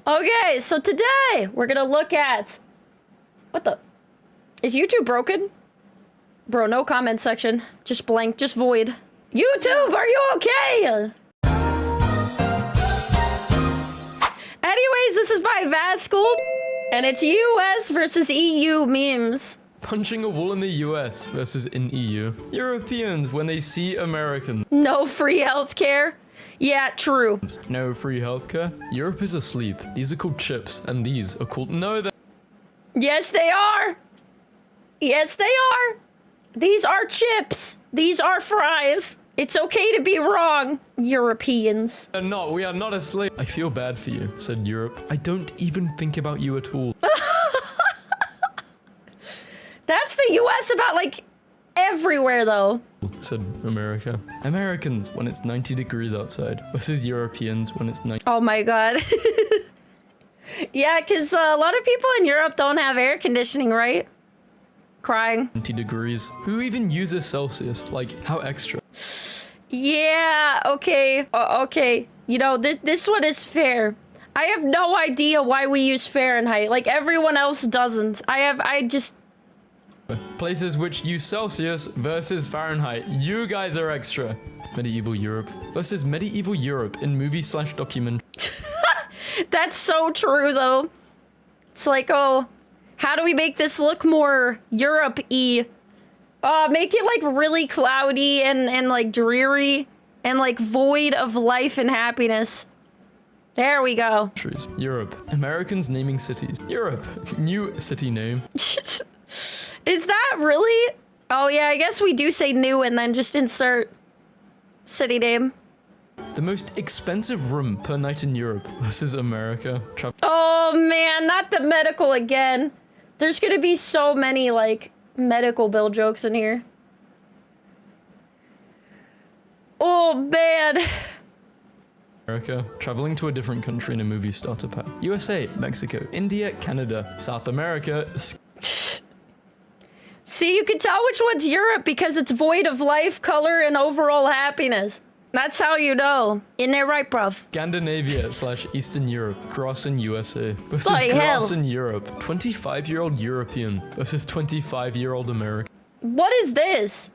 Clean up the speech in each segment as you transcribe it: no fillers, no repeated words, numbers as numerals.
Okay, so today we're gonna look at... What the... Is YouTube broken? Bro, no comment section. Just blank, just void. YouTube, are you okay? Anyways, this is by Vascal, and it's US versus EU memes. Punching a wall in the US versus in EU. Europeans when they see Americans. No free healthcare. Yeah, true. No free healthcare. Europe is asleep. These are called chips, and these are called... No, they're... Yes, they are. Yes, they are. These are chips. These are fries. It's okay to be wrong, Europeans. No, we are not asleep. I feel bad for you, said Europe. I don't even think about you at all. That's the US about, like, everywhere, though. Said America. Americans when it's 90 degrees outside versus Europeans when it's 90. Oh my god. Yeah, because a lot of people in Europe don't have air conditioning, right? Crying. 90 degrees. Who even uses Celsius? Like, how extra? Yeah, okay. Okay. You know, this one is fair. I have no idea why we use Fahrenheit. Like, everyone else doesn't. I just... Places which use Celsius versus Fahrenheit. You guys are extra. Medieval Europe versus medieval Europe in movie/documentary. That's so true, though. It's like, oh, how do we make this look more Europe-y? Make it, like, really cloudy and like, dreary and, like, void of life and happiness. There we go. Europe. Americans naming cities. Europe. New city name. Is that really? Oh, yeah, I guess we do say new and then just insert city name. The most expensive room per night in Europe versus America. Oh, man, not the medical again. There's gonna be so many, like, medical bill jokes in here. Oh, man. America. Traveling to a different country in a movie starter pack. USA, Mexico, India, Canada, South America. See, you can tell which one's Europe because it's void of life, color, and overall happiness. That's how you know. In there, right, bruv? Scandinavia/Eastern Europe. Grass in USA versus Bloody grass hell. in Europe. 25-year-old European versus 25-year-old American. What is this?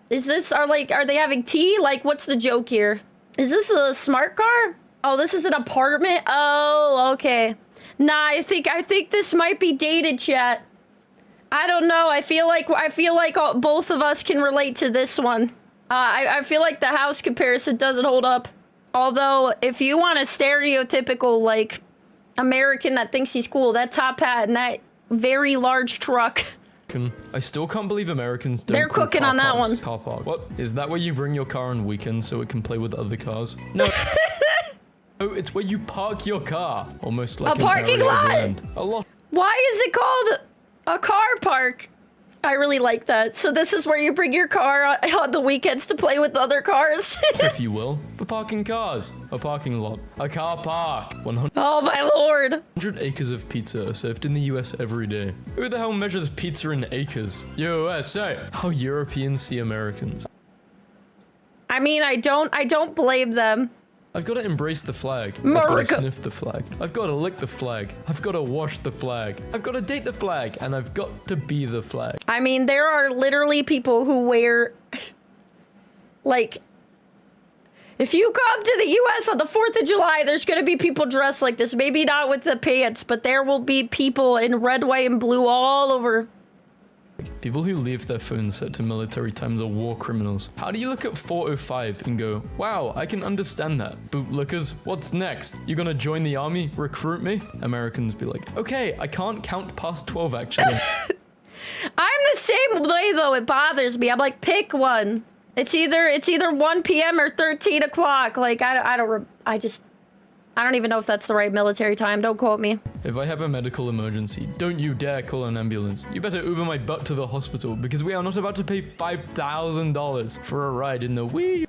Is this, are they having tea? Like, what's the joke here? Is this a smart car? Oh, this is an apartment? Oh, okay. Nah, I think this might be dated, chat. I don't know. I feel like both of us can relate to this one. I feel like the house comparison doesn't hold up. Although, if you want a stereotypical, like, American that thinks he's cool, that top hat and that very large truck. I still can't believe Americans don't. They're call cooking car on that parks one. Car park. What? Is that where you bring your car on weekends so it can play with other cars? No. Oh, it's where you park your car. Almost like A parking lot. A lot. Why is it called a car park? I really like that. So this is where you bring your car on the weekends to play with other cars. If you will, for parking cars. A parking lot. A car park. 100 Oh my lord. acres of pizza are served in the US every day. Who the hell measures pizza in acres? USA. How Europeans see Americans. I mean, I don't blame them. I've got to embrace the flag. I've got to America. sniff the flag. I've got to lick the flag. I've got to wash the flag. I've got to date the flag. And I've got to be the flag. I mean, there are literally people who wear, like, if you come to the US on the 4th of July, there's going to be people dressed like this. Maybe not with the pants, but there will be people in red, white, and blue all over. People who leave their phones set to military times are war criminals. How do you look at 405 and go, wow, I can understand that. Bootlickers, what's next? You gonna join the army? Recruit me? Americans be like, okay, I can't count past 12 actually. I'm the same way, though. It bothers me. I'm like, pick one. It's either 1 p.m. or 13 o'clock. Like, I don't even know if that's the right military time. Don't quote me. If I have a medical emergency, don't you dare call an ambulance. You better Uber my butt to the hospital because we are not about to pay $5,000 for a ride in the Wii.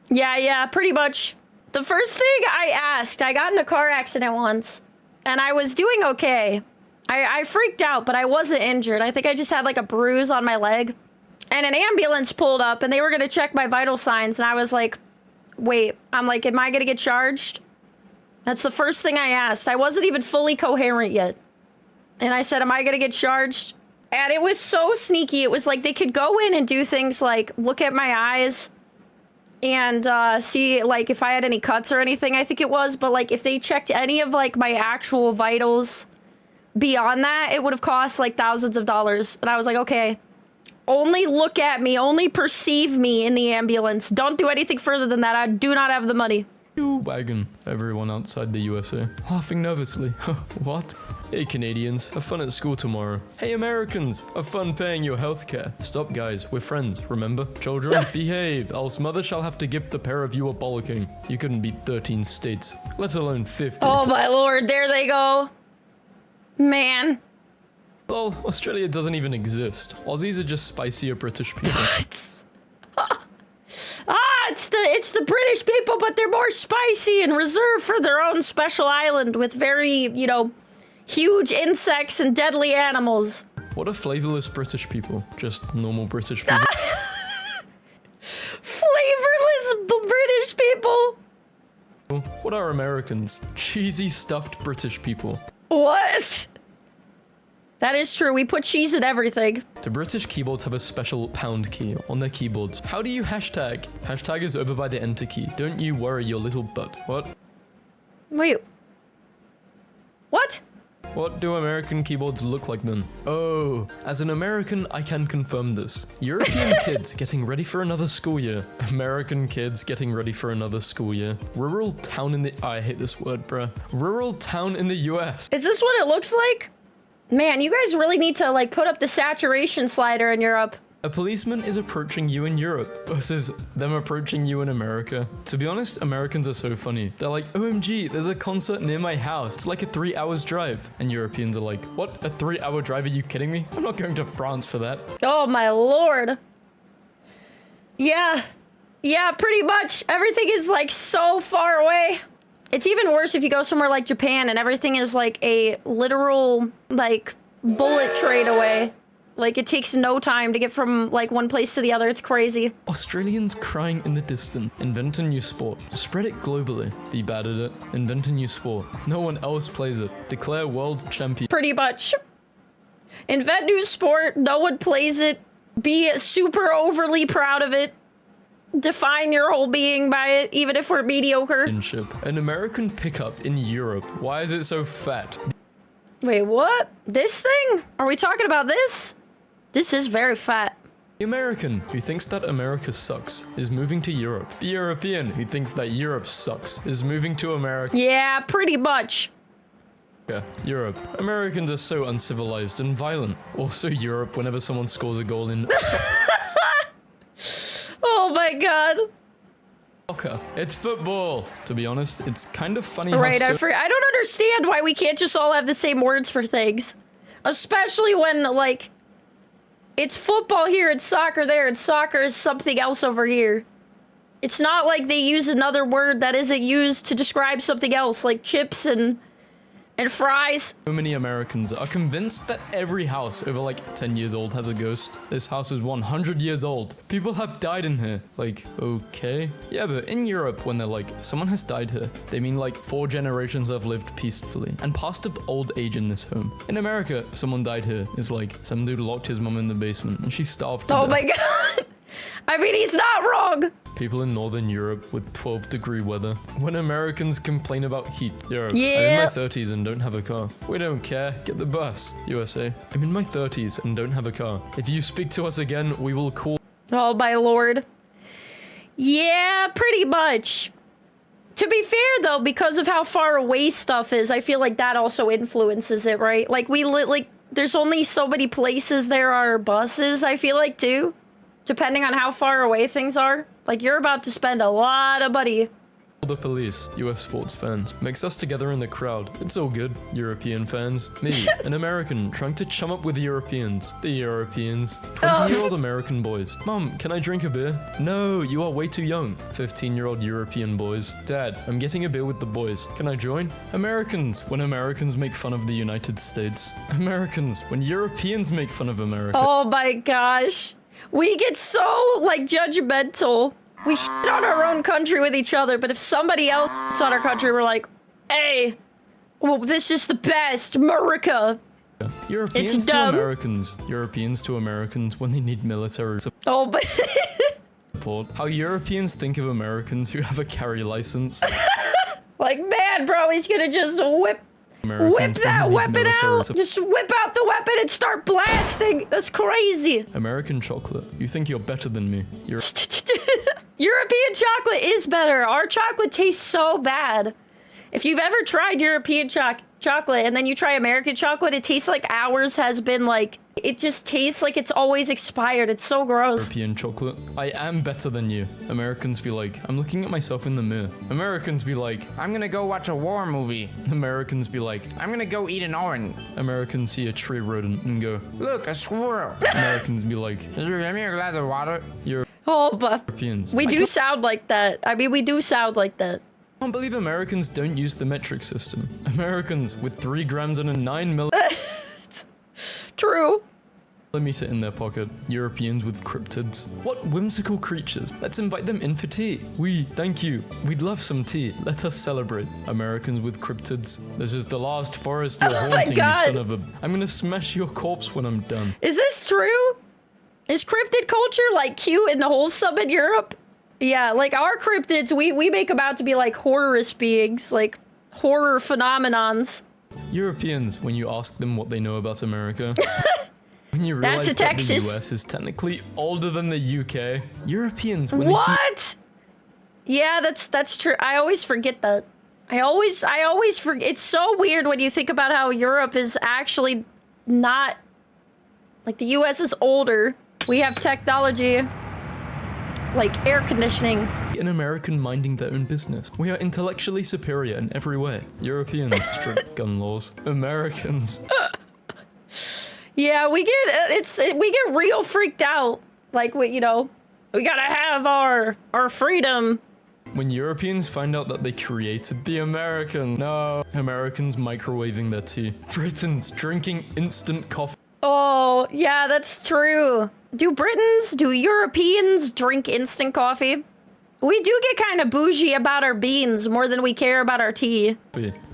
Yeah, pretty much. The first thing I got in a car accident once, and I was doing okay. I freaked out, but I wasn't injured. I think I just had like a bruise on my leg. And an ambulance pulled up, and they were gonna check my vital signs, and I was like, wait, I'm like, am I gonna get charged? That's the first thing I asked. I wasn't even fully coherent yet. And I said, am I gonna get charged? And it was so sneaky. It was like they could go in and do things like look at my eyes and see like if I had any cuts or anything, I think it was. But like if they checked any of like my actual vitals beyond that, it would have cost like thousands of dollars. And I was like, okay, only look at me, only perceive me in the ambulance. Don't do anything further than that. I do not have the money. Wagon. Everyone outside the USA laughing nervously. What? Hey Canadians, have fun at school tomorrow. Hey Americans, have fun paying your healthcare. Stop guys, we're friends, remember? Children, behave, else mother shall have to give the pair of you a bollocking. You couldn't beat 13 states, let alone 50. Oh my lord, there they go. Man. Lol, Australia doesn't even exist. Aussies are just spicier British people. It's the British people, but they're more spicy and reserved for their own special island with very, you know, huge insects and deadly animals. What are flavorless British people? Just normal British people. Flavorless British people? What are Americans? Cheesy stuffed British people. What? That is true. We put cheese in everything. Do British keyboards have a special pound key on their keyboards? How do you hashtag? Hashtag is over by the enter key. Don't you worry your little butt. What? Wait. What? What do American keyboards look like then? Oh, as an American, I can confirm this. European kids getting ready for another school year. American kids getting ready for another school year. Rural town in the... I hate this word, bruh. Rural town in the US. Is this what it looks like? Man, you guys really need to, like, put up the saturation slider in Europe. A policeman is approaching you in Europe versus them approaching you in America. To be honest, Americans are so funny. They're like, OMG, there's a concert near my house. It's like a 3 hours drive. And Europeans are like, what? A 3 hour drive? Are you kidding me? I'm not going to France for that. Oh my lord. Yeah. Yeah, pretty much. Everything is, like, so far away. It's even worse if you go somewhere like Japan and everything is like a literal, like, bullet train away. Like, it takes no time to get from, like, one place to the other. It's crazy. Australians crying in the distance. Invent a new sport. Spread it globally. Be bad at it. Invent a new sport. No one else plays it. Declare world champion. Pretty much. Invent new sport. No one plays it. Be super overly proud of it. Define your whole being by it, even if we're mediocre. An American pickup in Europe. Why is it so fat? Wait, what? This thing? Are we talking about this? This is very fat. The American who thinks that America sucks is moving to Europe. The European who thinks that Europe sucks is moving to America. Yeah, pretty much. Europe. Americans are so uncivilized and violent. Also Europe whenever someone scores a goal in Oh my god. soccer. It's football. To be honest, it's kind of funny Right, how I don't understand why we can't just all have the same words for things. Especially when, like, it's football here, it's soccer there, and soccer is something else over here. It's not like they use another word that isn't used to describe something else, like chips and fries. so many Americans are convinced that every house over like 10 years old has a ghost. This house is 100 years old. People have died in here. Like, okay. Yeah, but in Europe, when they're like, someone has died here, they mean like 4 generations have lived peacefully and passed of old age in this home. In America, someone died here is like, some dude locked his mom in the basement and she starved to death. Oh my god. I mean, he's not wrong. People in Northern Europe with 12-degree weather. When Americans complain about heat. Europe. Yeah. I'm in my 30s and don't have a car. We don't care. Get the bus. USA. I'm in my 30s and don't have a car. If you speak to us again, we will call... Oh my lord. Yeah, pretty much. To be fair though, because of how far away stuff is, I feel like that also influences it, right? Like there's only so many places there are buses, I feel like too. Depending on how far away things are. Like, you're about to spend a lot of money. The police, US sports fans, mix us together in the crowd. It's all good, European fans. Me, an American, trying to chum up with the Europeans. The Europeans. 20-year-old American boys. Mom, can I drink a beer? No, you are way too young. 15-year-old European boys. Dad, I'm getting a beer with the boys. Can I join? Americans, when Americans make fun of the United States. Americans, when Europeans make fun of America. Oh my gosh. We get so, like, judgmental. We shit on our own country with each other, but if somebody else shits on our country, we're like, Hey, well, this is the best, America. Europeans It's to dumb. Americans. Europeans to Americans when they need military Oh, but support. How Europeans think of Americans who have a carry license. like, man, bro, he's gonna just whip Americans when that they need weapon military out. Just whip out the weapon and start blasting. That's crazy. American chocolate. You think you're better than me. European chocolate is better. Our chocolate tastes so bad. If you've ever tried European chocolate and then you try American chocolate, it tastes like ours has been like, it just tastes like it's always expired. It's so gross. European chocolate. I am better than you. Americans be like, I'm looking at myself in the mirror. Americans be like, I'm gonna go watch a war movie. Americans be like, I'm gonna go eat an orange. Americans see a tree rodent and go, Look, a squirrel. Americans be like, Can you give me a glass of water? Oh, but Europeans. we I do sound like that. I mean, we do sound like that. can't believe Americans don't use the metric system. Americans with 3 grams and a 9 True. millimeter in their pocket. Europeans with cryptids. What whimsical creatures. Let's invite them in for tea. Thank you. We'd love some tea. Let us celebrate. Americans with cryptids. This is the last forest you're Oh my haunting, you God. son of a... I'm gonna smash your corpse when I'm done. Is this true? Is cryptid culture like cute and wholesome in Europe? Yeah, like our cryptids, we make them out to be like horrorous beings, like horror phenomenons. Europeans, when you ask them what they know about America... When you realize That's a that Texas. the US is technically older than the UK. Europeans, when they see... What? Yeah, that's true. I always forget that. I always forget. It's so weird when you think about how Europe is actually not like the US is older. We have technology like air conditioning. An American minding their own business. We are intellectually superior in every way. Europeans strict gun laws. Americans. Yeah, we get real freaked out. Like we gotta have our freedom. When Europeans find out that they created the American. No. Americans microwaving their tea. Britons drinking instant coffee. Oh, yeah, that's true. Do Europeans drink instant coffee? We do get kind of bougie about our beans more than we care about our tea.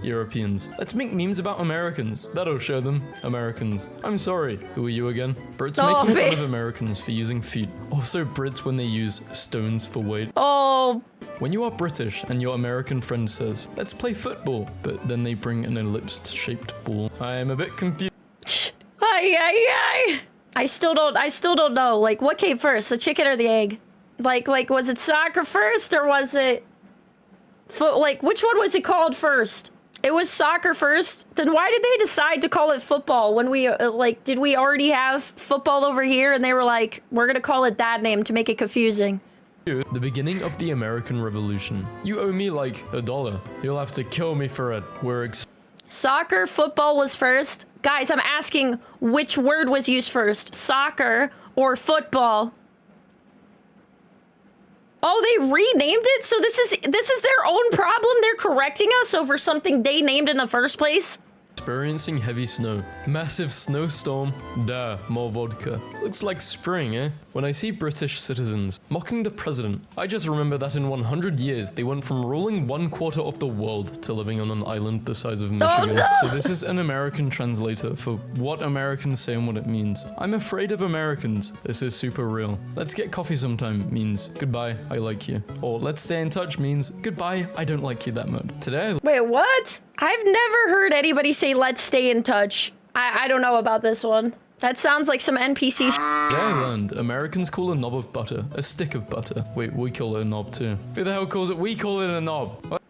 Europeans. Let's make memes about Americans. That'll show them. Americans. I'm sorry. Who are you again? Brits Oh, making fun man. of Americans for using feet. Also Brits when they use stones for weight. Oh, When you are British and your American friend says, let's play football, but then they bring an ellipse-shaped ball. I am a bit confused. I still don't know. Like, what came first, the chicken or the egg? Like, was it soccer first or was it like, which one was it called first? It was soccer first. Then why did they decide to call it football when we, did we already have football over here and they were like, we're gonna call it that name to make it confusing? The beginning of the American Revolution. You owe me like $1. You'll have to kill me for it. Soccer, football was first. Guys, I'm asking which word was used first, soccer or football? Oh, they renamed it? So this is their own problem? They're correcting us over something they named in the first place? Experiencing heavy snow. Massive snowstorm. Duh, more vodka. Looks like spring, eh? When I see British citizens mocking the president, I just remember that in 100 years, they went from ruling 1/4 of the world to living on an island the size of Michigan. no! So this is an American translator for what Americans say and what it means. I'm afraid of Americans. This is super real. Let's get coffee sometime means goodbye, I like you. Or let's stay in touch means goodbye, I don't like you that much. Today, Wait, what? I've never heard anybody say let's stay in touch. I don't know about this one. That sounds like some NPC I learned Americans call a knob of butter a stick of butter. Wait, we call it a knob too. Who the hell calls it? We call it a knob. What?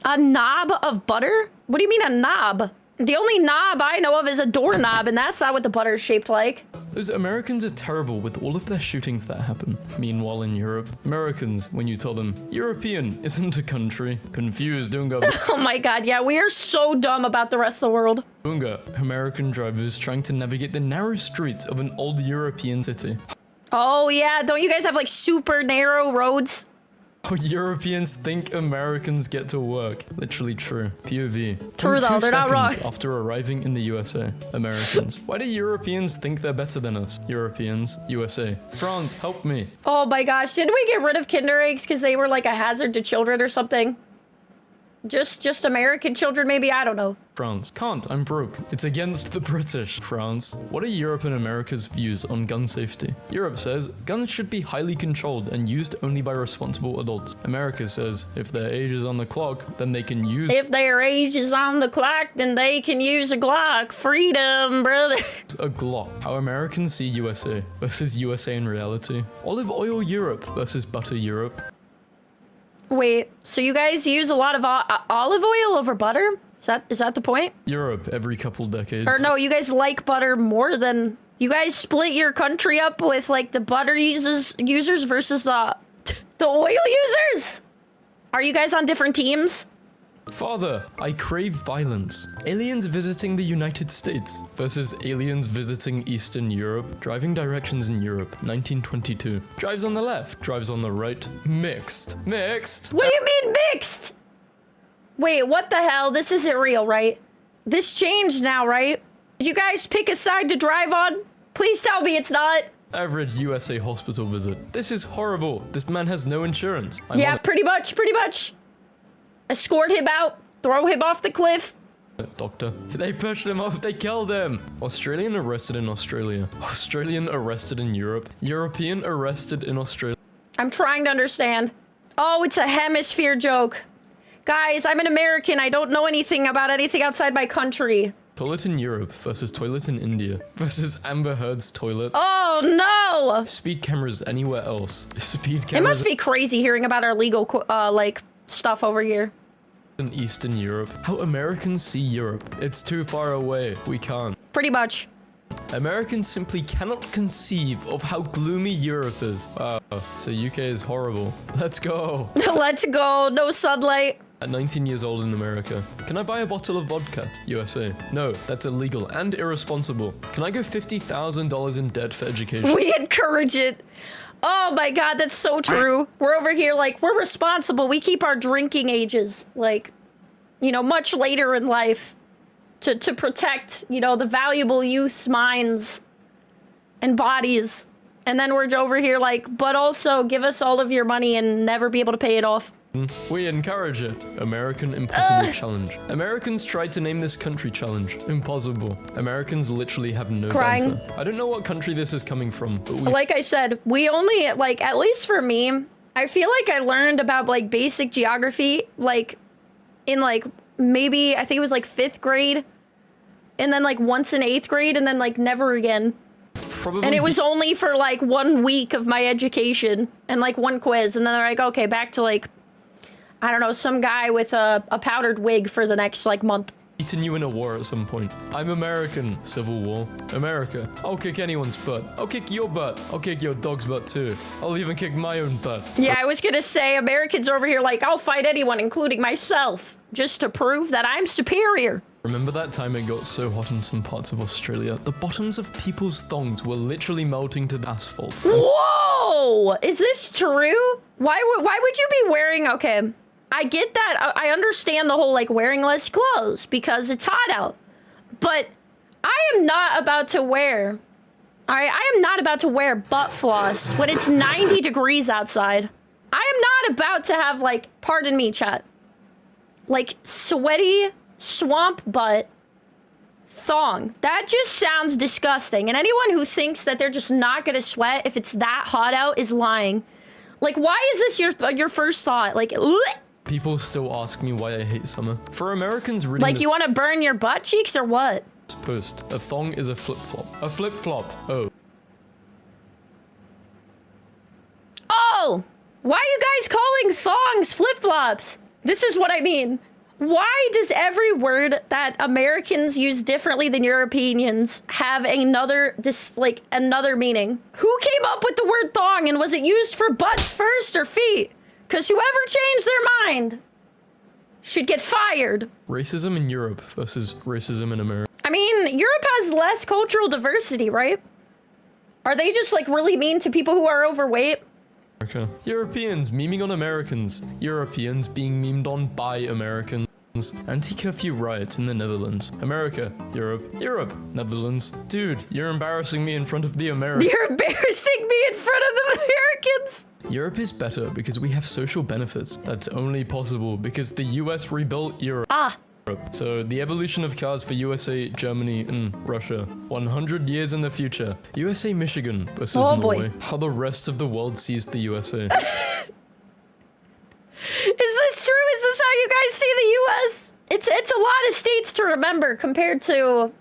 A knob of butter? What do you mean a knob? The only knob I know of is a doorknob, and that's not what the butter is shaped like. Those Americans are terrible with all of their shootings that happen. Meanwhile in Europe, Americans, when you tell them, European isn't a country. Confused, Unga. Oh my god, yeah, we are so dumb about the rest of the world. Unga. American drivers trying to navigate the narrow streets of an old European city. Oh yeah, don't you guys have like super narrow roads? How Europeans think Americans get to work. Literally true. POV. True though, they're not wrong. After arriving in the USA. Americans. Why do Europeans think they're better than us? Europeans. USA. France, help me. Oh my gosh, didn't we get rid of Kinder eggs because they were like a hazard to children or something? Just American children, maybe? I don't know. France. Can't, I'm broke. It's against the British. France. What are Europe and America's views on gun safety? Europe says guns should be highly controlled and used only by responsible adults. America says if their age is on the clock, then they can use If their age is on the clock, then they can use a Glock. Freedom, brother. a Glock. How Americans see USA versus USA in reality. Olive oil Europe versus butter Europe. Wait, so you guys use a lot of olive oil over butter? Is that the point? Europe every couple decades. Or no, you guys like butter more than... You guys split your country up with, like, the butter users versus the oil users? Are you guys on different teams? Father, I crave violence. Aliens visiting the United States versus aliens visiting Eastern Europe. Driving directions in Europe, 1922. Drives on the left, drives on the right. Mixed. Mixed? What do you mean mixed? Wait, what the hell? This isn't real, right? This changed now, right? Did you guys pick a side to drive on? Please tell me it's not. Average USA hospital visit. This is horrible. This man has no insurance. Yeah, pretty much. Escort him out, throw him off the cliff. Doctor. They pushed him off, they killed him. Australian arrested in Australia. Australian arrested in Europe. European arrested in Australia. I'm trying to understand. Oh, it's a hemisphere joke. Guys, I'm an American. I don't know anything about anything outside my country. Toilet in Europe versus toilet in India versus Amber Heard's toilet. Oh, no. Speed cameras anywhere else. Speed cameras. It must be crazy hearing about our legal, stuff over here. In Eastern Europe. How Americans see Europe. It's too far away. We can't. Pretty much. Americans simply cannot conceive of how gloomy Europe is. Wow. So UK is horrible. Let's go. Let's go. No sunlight. At 19 years old in America. Can I buy a bottle of vodka? USA. No, that's illegal and irresponsible. Can I go $50,000 in debt for education? We encourage it. Oh my god, that's so true. We're over here like, we're responsible. We keep our drinking ages, like, you know, much later in life to protect, you know, the valuable youth's minds and bodies. And then we're over here like, but also give us all of your money and never be able to pay it off. We encourage it. American Impossible Challenge. Americans tried to name this country challenge. Impossible. Americans literally have no Crying. banter. I don't know what country this is coming from, but we... Like I said, we only, like, at least for me, I feel like I learned about, like, basic geography, like, in, like, maybe, I think it was, like, 5th grade, and then, like, once in 8th grade, and then, like, never again. Probably... And it was only for, like, 1 week of my education, and, like, 1 quiz, and then they're like, okay, back to, like, I don't know, some guy with a powdered wig for the next, like, month. Beaten you in a war at some point. I'm American. Civil War. America. I'll kick anyone's butt. I'll kick your butt. I'll kick your dog's butt too. I'll even kick my own butt. Yeah, I was gonna say, Americans are over here like, I'll fight anyone, including myself, just to prove that I'm superior. Remember that time it got so hot in some parts of Australia? The bottoms of people's thongs were literally melting to the asphalt. Whoa! Is this true? Why would you be wearing... Okay, I get that. I understand the whole, like, wearing less clothes because it's hot out. But I am not about to wear... Alright, I am not about to wear butt floss when it's 90 degrees outside. I am not about to have, like, pardon me, chat, like, sweaty swamp butt thong. That just sounds disgusting. And anyone who thinks that they're just not gonna sweat if it's that hot out is lying. Like, why is this your first thought? Like, ugh. People still ask me why I hate summer. For Americans reading Like, you want to burn your butt cheeks or what? this post, a thong is a flip-flop. A flip-flop. Oh. Oh! Why are you guys calling thongs flip-flops? This is what I mean. Why does every word that Americans use differently than Europeans have another meaning? Who came up with the word thong, and was it used for butts first or feet? Because whoever changed their mind should get fired. Racism in Europe versus racism in America. I mean, Europe has less cultural diversity, right? Are they just, like, really mean to people who are overweight? Europeans memeing on Americans. Europeans being memed on by Americans. Anti-curfew riots in the Netherlands. America. Europe. Netherlands. Dude, you're embarrassing me in front of the Americans. You're embarrassing me in front of the Americans. Europe is better because we have social benefits. That's only possible because the US rebuilt Europe. Ah, So the evolution of cars for USA, Germany, and Russia. 100 years in the future. USA, Michigan versus Oh, boy. Norway. How the rest of the world sees the USA. is this true? Is this how you guys see the US? It's a lot of states to remember compared to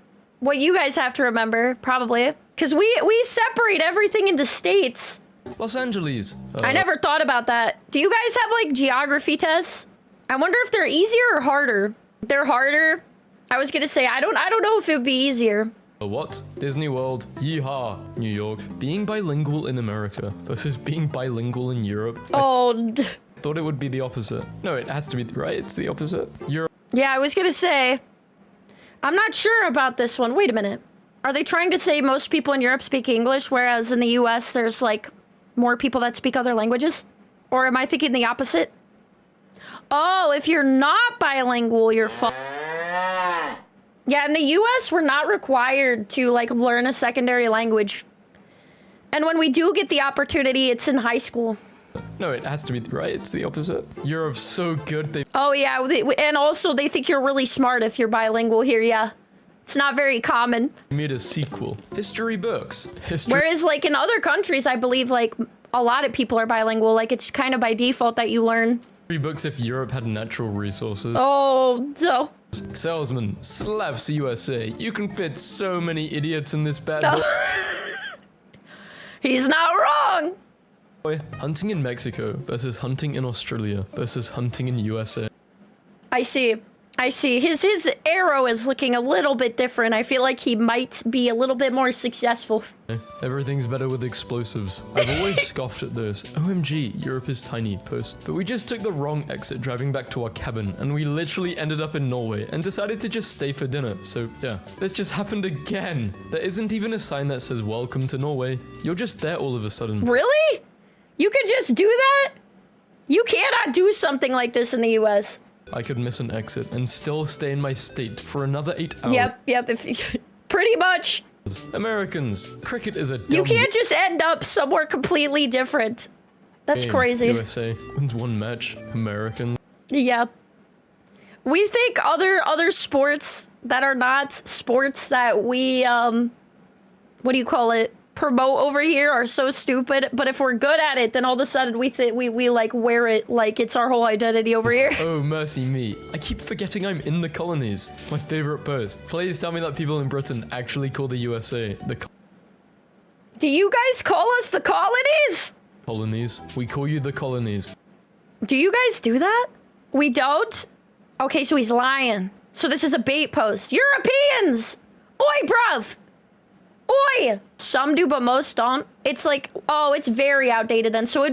what you guys have to remember, probably. Because we separate everything into states. Los Angeles. I never thought about that. Do you guys have like geography tests? I wonder if they're easier or harder. They're harder. I was gonna say I don't know if it would be easier. What? Disney World. Yeehaw. New York. Being bilingual in America versus being bilingual in Europe. Oh, I thought it would be the opposite. No, it has to be, right? It's the opposite. Europe. yeah, I was gonna say. I'm not sure about this one. Wait a minute. Are they trying to say most people in Europe speak English, whereas in the US there's like more people that speak other languages? Or am I thinking the opposite? Oh, if you're not bilingual, you're yeah, in the US, we're not required to like learn a secondary language. And when we do get the opportunity, it's in high school. No, it has to be, right? It's the opposite. Europe's so good, they Oh yeah, and also they think you're really smart if you're bilingual here, yeah. It's not very common. made a sequel. History books. History Whereas like in other countries, I believe like a lot of people are bilingual. Like it's kind of by default that you learn. books if Europe had natural resources. Oh, no. Salesman slaps USA. You can fit so many idiots in this bad boy. He's not wrong. Hunting in Mexico versus hunting in Australia versus hunting in USA. I see. His arrow is looking a little bit different. I feel like he might be a little bit more successful. Everything's better with explosives. I've always scoffed at those. OMG, Europe is tiny post. But we just took the wrong exit driving back to our cabin, and we literally ended up in Norway and decided to just stay for dinner. So yeah, this just happened again. There isn't even a sign that says welcome to Norway. You're just there all of a sudden. Really? You could just do that? You cannot do something like this in the US. I could miss an exit and still stay in my state for another 8 hours. Yep. Pretty much. Americans, cricket is a dumb You can't just end up somewhere completely different. That's game. crazy. USA wins one match. Americans. Yep. We think other sports that are not sports that we what do you call it? Promote over here are so stupid, but if we're good at it, then all of a sudden we think we like wear it like it's our whole identity over here. Oh, mercy me. I keep forgetting I'm in the colonies. My favorite post. Please tell me that people in Britain actually call the USA the Do you guys call us the colonies? colonies. We call you the colonies. Do you guys do that? We don't? Okay, so he's lying. So this is a bait post. Europeans! Oi, bruv! Oi! Some do, but most don't. It's like, oh, it's very outdated then. So it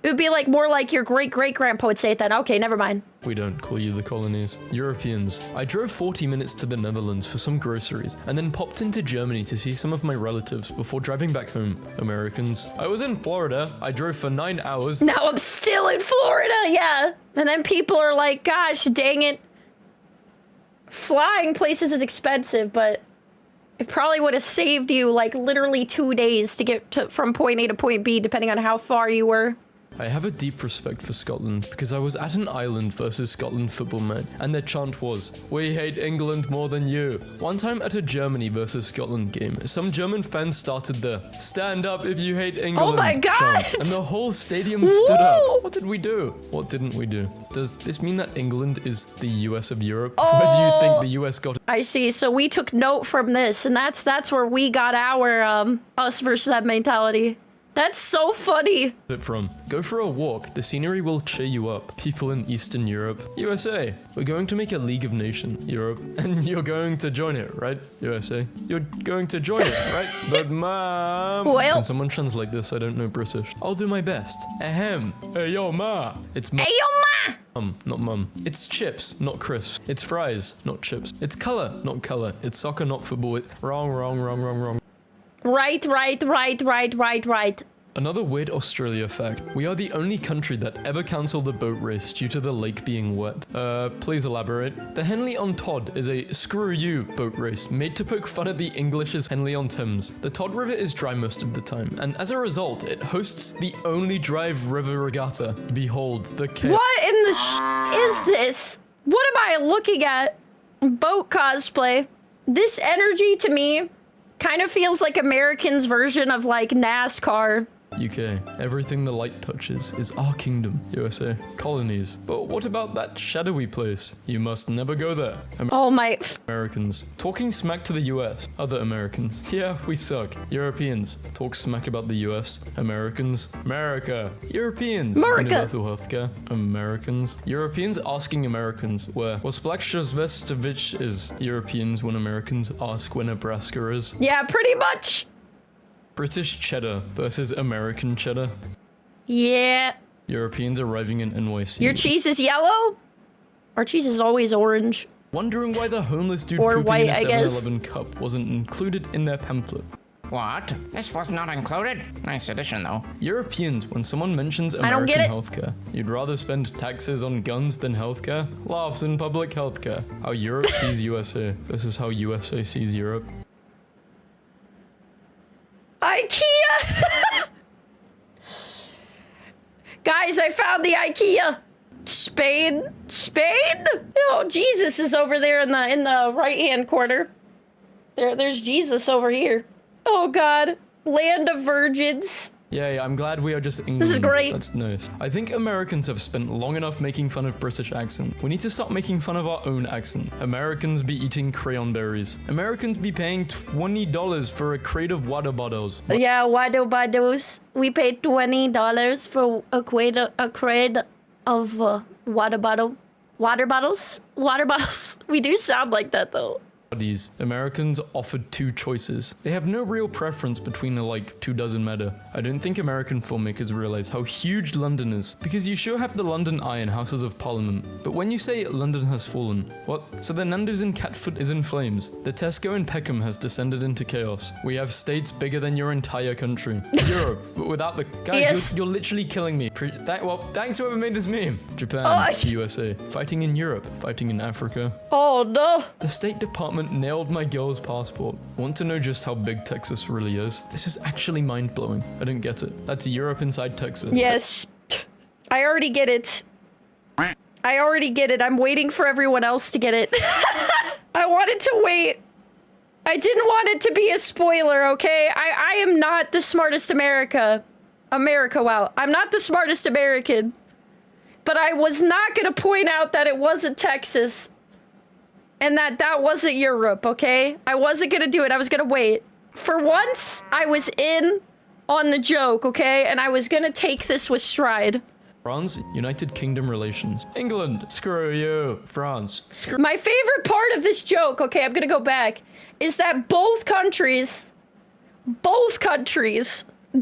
would be like more like your great-great-grandpa would say it then. Okay, never mind. We don't call you the colonies. Europeans. I drove 40 minutes to the Netherlands for some groceries and then popped into Germany to see some of my relatives before driving back home. Americans. I was in Florida. I drove for 9 hours. Now I'm still in Florida, yeah. And then people are like, gosh, dang it. Flying places is expensive, but it probably would have saved you like literally 2 days to get from point A to point B, depending on how far you were. I have a deep respect for Scotland because I was at an Ireland versus Scotland football match and their chant was, "We hate England more than you." One time at a Germany versus Scotland game, some German fans started the "Stand up if you hate England" Oh my God! chant, and the whole stadium stood up. What did we do? What didn't we do? Does this mean that England is the US of Europe? Where do you think the US got it I see. So we took note from this, and that's where we got our us versus that mentality. That's so funny. from? Go for a walk. The scenery will cheer you up. People in Eastern Europe. USA. We're going to make a League of Nations. Europe. And you're going to join it, right? USA. You're going to join it, right? But mom. Well. Can someone translate this? I don't know British. I'll do my best. Ahem. Hey yo ma. It's ma. Hey, yo, ma! Not mum. It's chips, not crisps. It's fries, not chips. It's color, not color. It's soccer, not football. Wrong. Right. Another weird Australia fact. We are the only country that ever cancelled a boat race due to the lake being wet. Please elaborate. The Henley-on-Todd is a screw you boat race made to poke fun at the English's Henley-on-Thames. The Todd River is dry most of the time, and as a result, it hosts the only dry river regatta. Behold, the What in the is this? What am I looking at? Boat cosplay. This energy to me kind of feels like Americans' version of like NASCAR. UK. Everything the light touches is our kingdom. USA. Colonies. But what about that shadowy place? You must never go there. Oh my... Americans. Talking smack to the US. Other Americans. Yeah, we suck. Europeans. Talk smack about the US. Americans. America. Europeans. America. Universal healthcare. Americans. Europeans asking Americans where. What's Black Shazvestovich is Europeans when Americans ask where Nebraska is. Yeah, pretty much. British cheddar versus American cheddar. Yeah. Europeans arriving in NYC. Your cheese is yellow? Our cheese is always orange. Wondering why the homeless dude Or pooping white, in a I guess. 7-Eleven cup wasn't included in their pamphlet. What? This was not included? Nice addition, though. Europeans, when someone mentions I don't American get it. healthcare, you'd rather spend taxes on guns than healthcare? Laughs in public healthcare. How Europe sees USA. This is how USA sees Europe. IKEA! Guys, I found the IKEA. Spain? Spain? Oh, Jesus is over there in the right-hand corner. There's Jesus over here. Oh, God. Land of virgins. Yay, I'm glad we are just England. This is great. That's nice. I think Americans have spent long enough making fun of British accent. We need to stop making fun of our own accent. Americans be eating crayon berries. Americans be paying $20 for a crate of water bottles. Yeah, water bottles. We paid $20 for a crate of water bottle. Water bottles? Water bottles. We do sound like that, though. Americans offered two choices. They have no real preference between the like 24 matter. I don't think American filmmakers realize how huge London is, because you sure have the London Eye and Houses of Parliament, but when you say London has fallen, what? So the Nando's in Catford is in flames. The Tesco in Peckham has descended into chaos. We have states bigger than your entire country. Europe, but without the... Guys, Yes. you're literally killing me. Well, thanks whoever made this meme. Japan, USA, fighting in Europe, fighting in Africa. Oh, no. The State Department nailed my girl's passport. Want to know just how big Texas really is? This is actually mind-blowing. I don't get it. That's Europe inside Texas. Yes. I already get it. I already get it. I'm waiting for everyone else to get it. I wanted to wait. I didn't want it to be a spoiler, okay? I am not the smartest America. Wow. I'm not the smartest American. But I was not going to point out that it wasn't Texas. And that wasn't Europe, okay? I wasn't gonna do it. I was gonna wait. For once, I was in on the joke, okay? And I was gonna take this with stride. France, United Kingdom relations. England, screw you. France, screw... My favorite part of this joke, okay, I'm gonna go back, is that both countries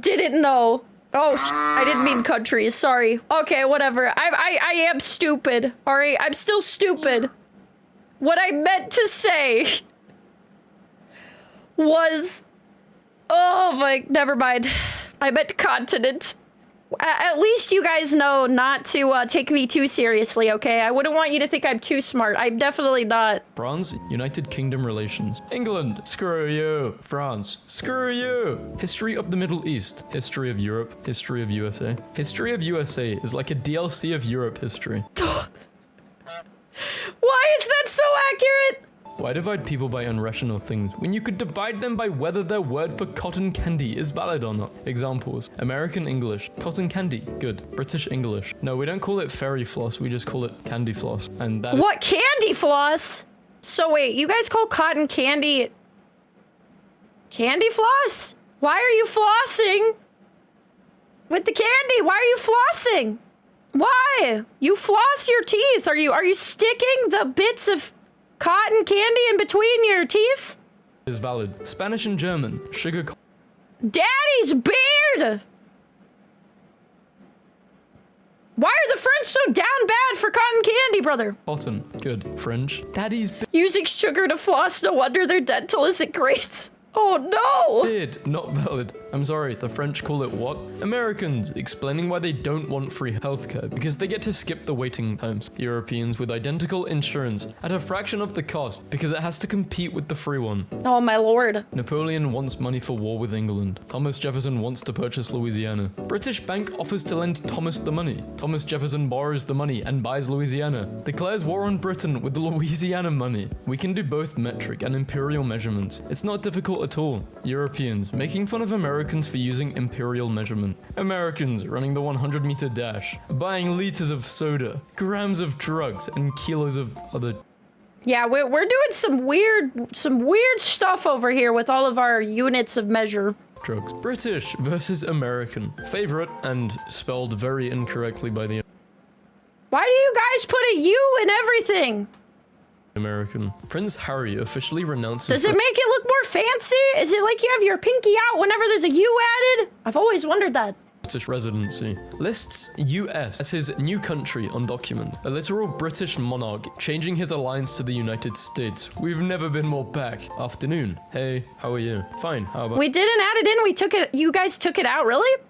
didn't know. Oh, I didn't mean countries, sorry. Okay, whatever. I am stupid, all right? I'm still stupid. What I meant to say was... Oh my... Never mind. I meant continent. At least you guys know not to take me too seriously, okay? I wouldn't want you to think I'm too smart. I'm definitely not. France, United Kingdom relations. England, screw you. France, screw you. History of the Middle East. History of Europe. History of USA. History of USA is like a DLC of Europe history. Why is that so accurate? Why divide people by irrational things when you could divide them by whether their word for cotton candy is valid or not? Examples. American English. Cotton candy. Good. British English. No, we don't call it fairy floss. We just call it candy floss. And that... What? Candy floss? So wait, you guys call cotton candy... Candy floss? Why are you flossing? With the candy, why are you flossing? Why? You floss your teeth. Are you sticking the bits of cotton candy in between your teeth? is valid. Spanish and German. Sugar. Daddy's beard! Why are the French so down bad for cotton candy, brother? Cotton. Good. French. Daddy's. Using sugar to floss, no wonder their dental isn't great. Oh no! Did not valid. I'm sorry, the French call it what? Americans, explaining why they don't want free healthcare because they get to skip the waiting times. Europeans with identical insurance at a fraction of the cost because it has to compete with the free one. Oh my lord. Napoleon wants money for war with England. Thomas Jefferson wants to purchase Louisiana. British bank offers to lend Thomas the money. Thomas Jefferson borrows the money and buys Louisiana. Declares war on Britain with the Louisiana money. We can do both metric and imperial measurements. It's not difficult at all. Europeans making fun of Americans for using imperial measurement. Americans running the 100-meter dash. Buying liters of soda, grams of drugs, and kilos of other. Yeah, we're doing some weird stuff over here with all of our units of measure. Drugs. British versus American. Favorite and spelled very incorrectly by the Why do you guys put a U in everything? American. Prince Harry officially renounces. Does it make it look more fancy? Is it like you have your pinky out whenever there's a U added? I've always wondered that. British residency. Lists US as his new country on document. A literal British monarch changing his alliance to the United States. We've never been more back. Afternoon. Hey, how are you? Fine. How about? We didn't add it in. We took it. You guys took it out, really?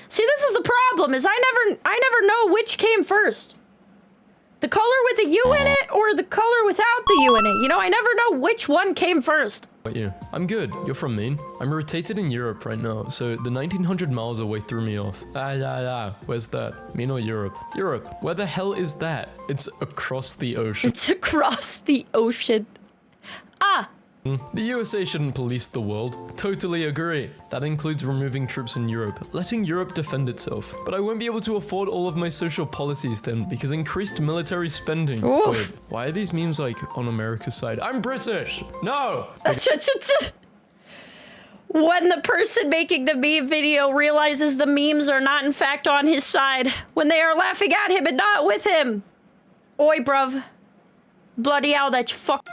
See, this is the problem. Is I never know which came first. The color with the U in it or the color without the U in it. You know, I never know which one came first. What about you? I'm good. You're from Maine? I'm rotated in Europe right now, so the 1900 miles away threw me off. Where's that? Maine or Europe? Europe. Where the hell is that? It's across the ocean. It's across the ocean. Ah. The USA shouldn't police the world. Totally agree. That includes removing troops in Europe, letting Europe defend itself. But I won't be able to afford all of my social policies then, because increased military spending. Oof. Wait, why are these memes like on America's side? I'm British! No! When the person making the meme video realizes the memes are not in fact on his side, when they are laughing at him and not with him. Oi, bruv. Bloody hell, that's fuck.